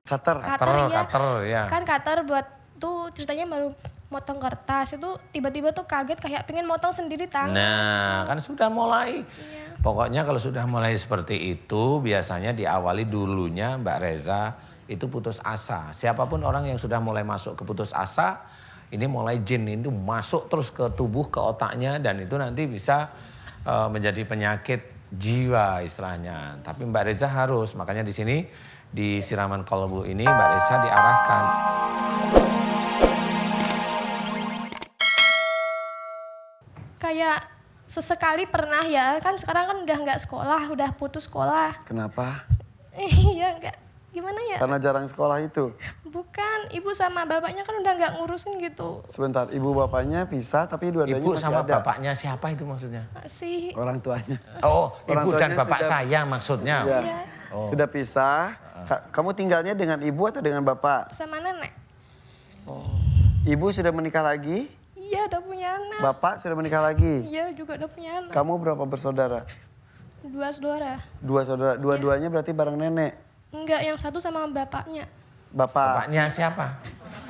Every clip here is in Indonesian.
Cutter. Cutter ya. Kan cutter buat tuh ceritanya baru motong kertas itu tiba-tiba tuh kaget kayak pengen motong sendiri tangan. Nah kan sudah mulai. Iya. Pokoknya kalau sudah mulai seperti itu biasanya diawali dulunya Mbak Reza itu putus asa. Siapapun orang yang sudah mulai masuk ke putus asa, ini mulai jin itu masuk terus ke tubuh, ke otaknya dan itu nanti bisa menjadi penyakit jiwa istilahnya. Tapi Mbak Reza harus, makanya di sini di siraman kolbu ini Mbak Reza diarahkan. Kayak sesekali pernah ya, kan sekarang kan udah nggak sekolah, udah putus sekolah. Kenapa? Iya nggak, gimana ya? Karena jarang sekolah itu. Bukan, ibu sama bapaknya kan udah nggak ngurusin gitu. Sebentar, ibu bapaknya pisah tapi dua-duanya Ibu masih sama ada. bapaknya siapa itu maksudnya? Masih, Orang tuanya. Oh, Orang ibu dan tuanya bapak sudah- saya maksudnya. Iya. iya, Oh. Sudah pisah. Kamu tinggalnya dengan ibu atau dengan bapak? sama nenek. Ibu sudah menikah lagi? Iya udah punya anak. Bapak sudah menikah lagi? Iya juga udah punya anak. Kamu berapa bersaudara? 2 saudara. 2 saudara. Dua-duanya berarti bareng nenek. Enggak, yang satu sama bapaknya. Bapak. Bapaknya siapa?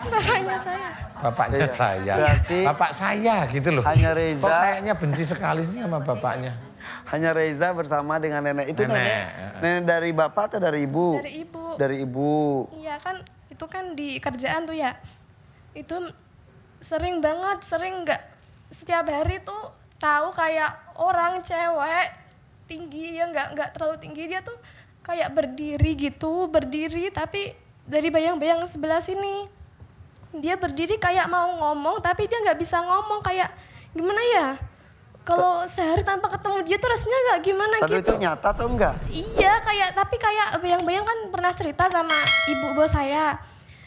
Bapaknya saya. Bapaknya Iya. saya. Berarti- Bapak saya gitu loh. Hanya Reza. Kok kayaknya benci sekali sih sama bapaknya. Hanya Reza bersama dengan nenek. Itu Nenek. nenek dari bapak atau dari ibu? Dari ibu. Dari ibu. Iya kan, itu kan di kerjaan tuh ya. Itu sering banget, sering nggak setiap hari tuh tahu kayak orang cewek tinggi ya nggak terlalu tinggi dia tuh kayak berdiri tapi dari bayang-bayang sebelah sini dia berdiri kayak mau ngomong tapi dia nggak bisa ngomong kayak gimana ya kalau sehari tanpa ketemu dia tuh rasanya nggak gimana Tapi gitu. itu nyata atau enggak? Iya tapi kayak bayang-bayang kan pernah cerita sama ibu bos saya.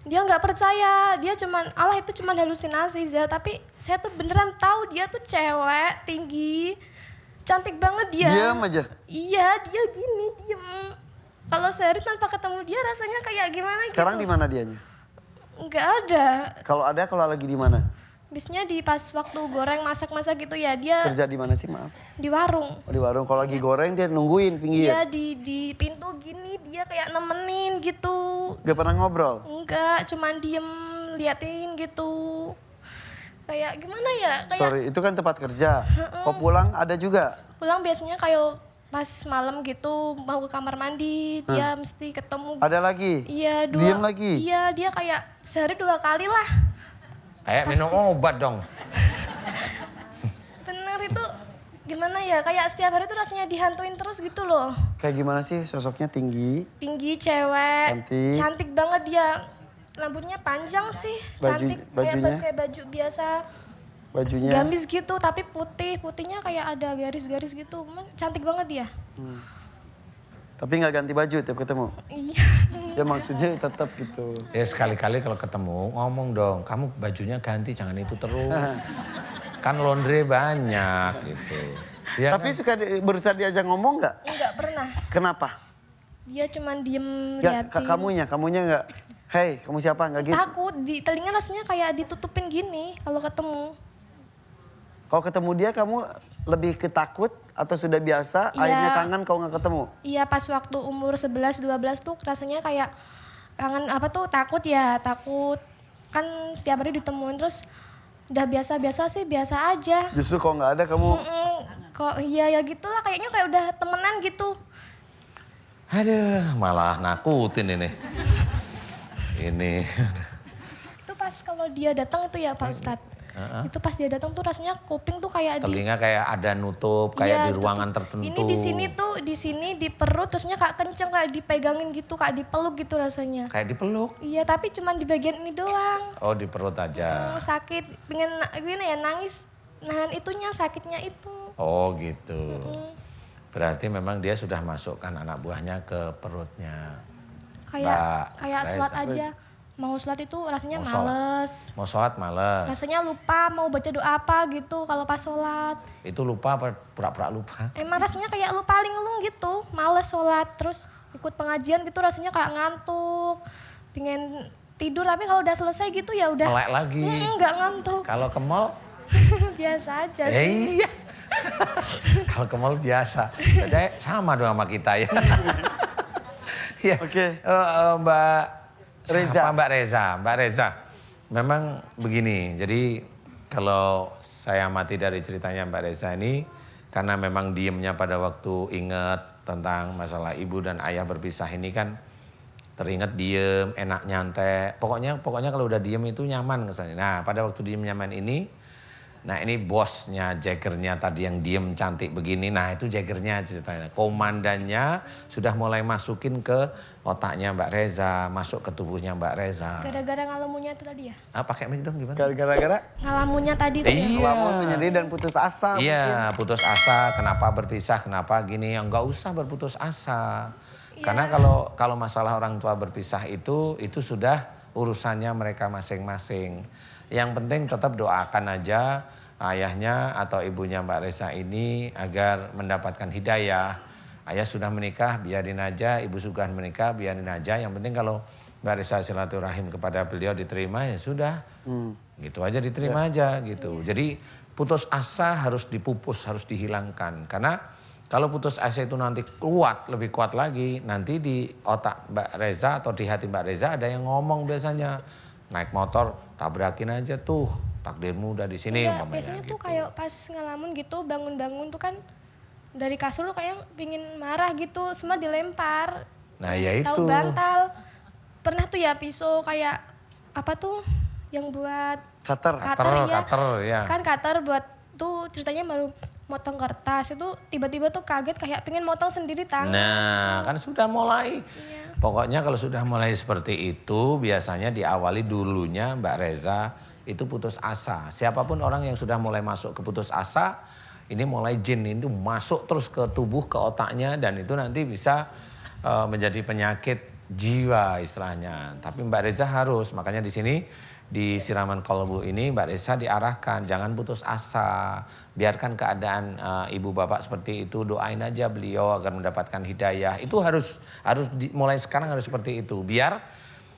Dia nggak percaya, dia cuman Allah itu cuman halusinasi Zah. Tapi saya tuh beneran tahu dia tuh cewek tinggi, cantik banget dia. Diam aja. Iya dia gini diem. Kalau sehari tanpa ketemu dia rasanya kayak gimana Sekarang di gitu. mana dianya? Nggak ada. Kalau lagi di mana? Biasanya di pas waktu goreng masak-masak gitu ya dia Kerja di mana sih, maaf? di warung. Oh, di warung. Kalau lagi goreng dia nungguin pinggir. Iya di pintu gini dia kayak nemenin gitu. Gak pernah ngobrol. Enggak, cuman diem liatin gitu. Kayak gimana ya? Kayak Sorry, itu kan tempat kerja. Kok pulang ada juga? pulang biasanya kayak pas malam gitu mau ke kamar mandi, dia mesti ketemu. Ada lagi? Iya, Diem lagi? Iya, dia kayak sehari 2 kali lah. Kayak minum obat dong. Bener itu gimana ya? Kayak setiap hari tuh rasanya dihantuin terus gitu loh. Kayak gimana sih sosoknya tinggi? Tinggi cewek, Cantik. cantik banget dia. Rambutnya panjang sih, cantik bajunya? kayak baju biasa. Bajunya? Gamis gitu tapi putihnya kayak ada garis-garis gitu. Cantik banget dia. Tapi nggak ganti baju tiap ketemu? Iya. Ya maksudnya tetap gitu. Ya sekali-kali kalau ketemu ngomong dong, kamu bajunya ganti jangan itu terus. Kan laundry banyak gitu. Ya Tapi kan? suka berusaha diajak ngomong nggak? Enggak pernah. Kenapa? Dia cuman diem Ya, liatin. kamunya nggak? Hei, kamu siapa? Nggak gitu? Takut, di telinga rasanya kayak ditutupin gini kalau ketemu. Kalau ketemu dia kamu lebih ketakut atau sudah biasa? Iya. Akhirnya kangen kalau nggak ketemu? Iya pas waktu umur 11-12 tuh rasanya kayak kangen apa tuh takut ya, takut. Kan setiap hari ditemuin terus udah biasa-biasa sih, biasa aja. Justru kalau nggak ada kamu Kok iya ya gitulah kayaknya kayak udah temenan gitu. Aduh, malah nakutin ini. Ini. Itu pas kalau dia datang itu ya Pak Ustadz. Itu pas dia datang tuh rasanya kuping tuh kayak Telinga kayak ada nutup, kayak Iya, di ruangan tutup. tertentu. Ini di sini tuh, di sini di perut terusnya kayak kenceng kayak dipegangin gitu, kayak dipeluk gitu rasanya. Kayak dipeluk. Iya, tapi cuman di bagian ini doang. Oh di perut aja. Sakit, pengen gimana ya nangis, nahan itunya sakitnya itu. Oh gitu. Berarti memang dia sudah masukkan anak buahnya ke perutnya. Mbak Kayak sholat Reza. aja. Mau sholat itu rasanya Mau sholat. males. Mau sholat males. Rasanya lupa mau baca doa apa gitu kalau pas sholat. Itu lupa apa pura-pura lupa? Emang rasanya kayak lupa linglung gitu, males sholat. Terus ikut pengajian gitu rasanya kayak ngantuk. Pengen tidur tapi kalau udah selesai gitu ya udah. Melek lagi. Nggak ngantuk. Kalau ke mall, Biasa aja sih. iya. Kalau ke mall biasa. Jadi sama dong sama kita ya. Iya. Oke. Mbak Reza. Mbak Reza. Mbak Reza, memang begini. Jadi kalau saya amati dari ceritanya Mbak Reza ini, karena memang diemnya pada waktu ingat tentang masalah ibu dan ayah berpisah ini kan teringat diem, enak nyantai. Pokoknya kalau udah diem itu nyaman kesannya. Nah pada waktu diem nyaman ini, nah ini bosnya, Jaggernya tadi yang diem cantik begini. Nah itu Jaggernya ceritanya. Komandannya sudah mulai masukin ke otaknya Mbak Reza, masuk ke tubuhnya Mbak Reza. Gara-gara ngalamunya itu tadi ya? Pakai mic dong gimana? Gara-gara Ngalamunya tadi tuh ya? Iya. ngelamun, menyedih dan putus asa. Iya, putus asa. Kenapa berpisah? Kenapa gini? Enggak usah berputus asa. Karena kalau masalah orang tua berpisah itu sudah urusannya mereka masing-masing. Yang penting tetap doakan aja ayahnya atau ibunya Mbak Reza ini agar mendapatkan hidayah. Ayah sudah menikah, biarin aja. Ibu sudah menikah, biarin aja. Yang penting kalau Mbak Reza silaturahim kepada beliau diterima ya sudah. Gitu aja diterima aja gitu. Jadi putus asa harus dipupus, harus dihilangkan. Karena kalau putus asa itu nanti lebih kuat lagi, nanti di otak Mbak Reza atau di hati Mbak Reza ada yang ngomong biasanya. Naik motor, tabrakin aja tuh, takdirmu udah di sini Enggak, umpamanya biasanya gitu. tuh kayak pas ngalamun gitu, bangun-bangun tuh kan dari kasur tuh kayak pingin marah gitu, semua dilempar. Nah ya itu. Tahu bantal. Pernah tuh ya pisau kayak apa tuh yang buat Cutter. Cutter, ya. Kan cutter buat tuh ceritanya baru motong kertas itu tiba-tiba tuh kaget kayak pengen motong sendiri tangan. Nah kan sudah mulai. Pokoknya kalau sudah mulai seperti itu biasanya diawali dulunya Mbak Reza itu putus asa. Siapapun orang yang sudah mulai masuk ke putus asa, ini mulai jin itu masuk terus ke tubuh, ke otaknya dan itu nanti bisa menjadi penyakit jiwa istilahnya. Tapi Mbak Reza harus, makanya di sini di siraman kolbu ini Mbak Reza diarahkan jangan putus asa. Biarkan keadaan ibu bapak seperti itu, doain aja beliau agar mendapatkan hidayah. Itu harus mulai sekarang harus seperti itu. Biar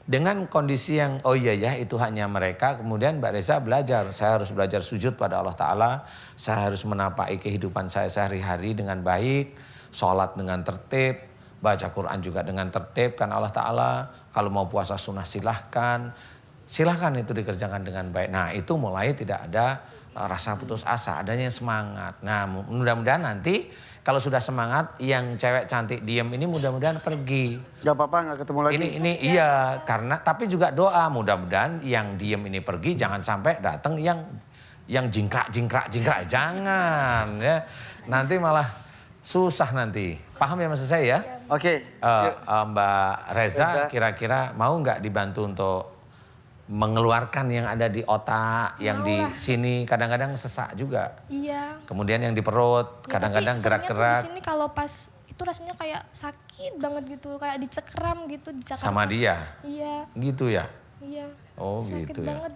dengan kondisi yang oh iya ya itu hanya mereka, kemudian Mbak Reza belajar. Saya harus belajar sujud pada Allah Ta'ala. Saya harus menapaki kehidupan saya sehari-hari dengan baik. Sholat dengan tertib. Baca Quran juga dengan tertib. Karena Allah Ta'ala kalau mau puasa sunnah silahkan itu dikerjakan dengan baik. Nah itu mulai tidak ada rasa putus asa. Adanya semangat. Nah mudah-mudahan nanti kalau sudah semangat yang cewek cantik diem ini mudah-mudahan pergi. Gak apa-apa, gak ketemu lagi. Ini iya karena tapi juga doa mudah-mudahan yang diem ini pergi jangan sampai datang yang jingkrak jangan ya. Nanti malah susah nanti. Paham ya maksud saya ya? Oke. Mbak Reza kira-kira mau nggak dibantu untuk mengeluarkan yang ada di otak, yang di sini kadang-kadang sesak juga. Iya. Kemudian yang di perut, Ya, kadang-kadang tapi seringnya tuh gerak-gerak. di sini kalau pas itu rasanya kayak sakit banget gitu, kayak dicekram gitu, dicakar. Sama dia? Iya, Gitu ya? iya. Oh Sakit gitu ya. banget.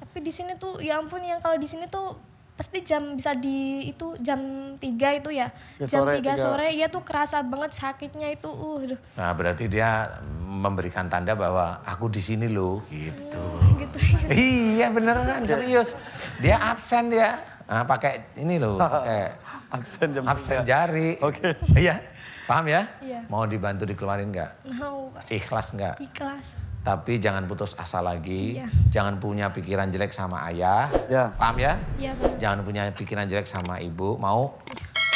Tapi di sini tuh ya ampun yang kalau di sini tuh pasti bisa di itu jam 3 itu ya. Ya, Jam sore, 3 tiga. sore ya tuh kerasa banget sakitnya itu. Aduh. Nah berarti dia memberikan tanda bahwa aku di sini loh gitu. Gitu. Iya beneran serius. Dia absen dia. Nah, pakai ini loh, pakai Absen jam 3. jari. Oke. Iya. Paham ya? Iya. Mau dibantu dikeluarin nggak? Mau Pak. Ikhlas nggak? Ikhlas. Tapi jangan putus asa lagi. Iya. Jangan punya pikiran jelek sama ayah. Ya. Paham ya? Iya Pak. Jangan punya pikiran jelek sama ibu. Mau?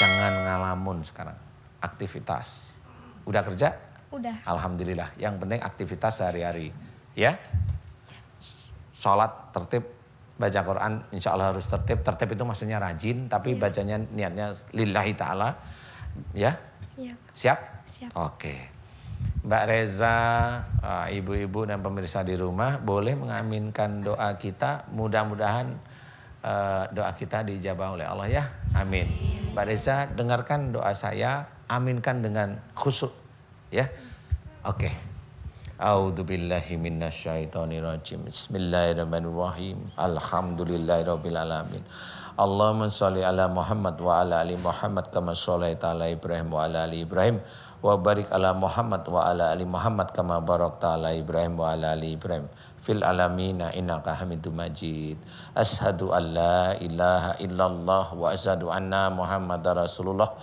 Jangan ngalamun sekarang. Aktivitas. Udah kerja? Udah. Alhamdulillah. Yang penting aktivitas sehari-hari. Ya? Sholat tertib. Baca Quran insya Allah harus tertib. Tertib itu maksudnya rajin. Tapi bacanya niatnya lillahi ta'ala. Ya? Iya. Siap? Siap. Oke. Mbak Reza, ibu-ibu dan pemirsa di rumah boleh mengaminkan doa kita. Mudah-mudahan doa kita dijabah oleh Allah ya. Amin. Mbak Reza dengarkan doa saya, aminkan dengan khusyuk ya. Oke. A'udzubillahi minasyaitonirrajim. Bismillahirrahmanirrahim. Alhamdulillahirabbil alamin. Allahumma shalli ala Muhammad wa ala ali Muhammad kama shallaita ala Ibrahim wa ala ali Ibrahim wa barik ala Muhammad wa ala ali Muhammad kama barakta ala Ibrahim wa ala ali Ibrahim fil alamina innaka Hamidum Majid. Asyhadu an la ilaha illallah wa asyhadu anna Muhammadar Rasulullah.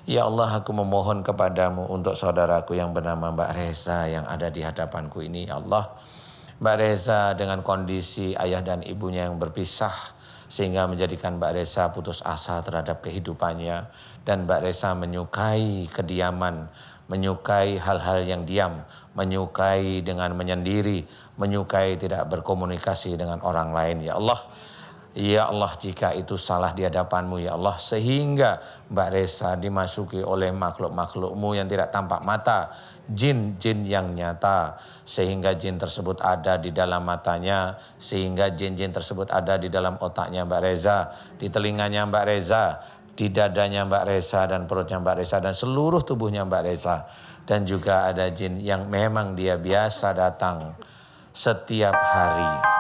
Ya Allah, aku memohon kepadamu untuk saudaraku yang bernama Mbak Reza yang ada di hadapanku ini. Ya Allah, Mbak Reza dengan kondisi ayah dan ibunya yang berpisah sehingga menjadikan Mbak Reza putus asa terhadap kehidupannya. Dan Mbak Reza menyukai kediaman, menyukai hal-hal yang diam, menyukai dengan menyendiri, menyukai tidak berkomunikasi dengan orang lain. Ya Allah, jika itu salah di hadapanmu ya Allah, sehingga Mbak Reza dimasuki oleh makhluk-makhlukmu yang tidak tampak mata, jin-jin yang nyata, sehingga jin tersebut ada di dalam matanya, sehingga jin-jin tersebut ada di dalam otaknya Mbak Reza, di telinganya Mbak Reza, di dadanya Mbak Reza dan perutnya Mbak Reza dan seluruh tubuhnya Mbak Reza. Dan juga ada jin yang memang dia biasa datang setiap hari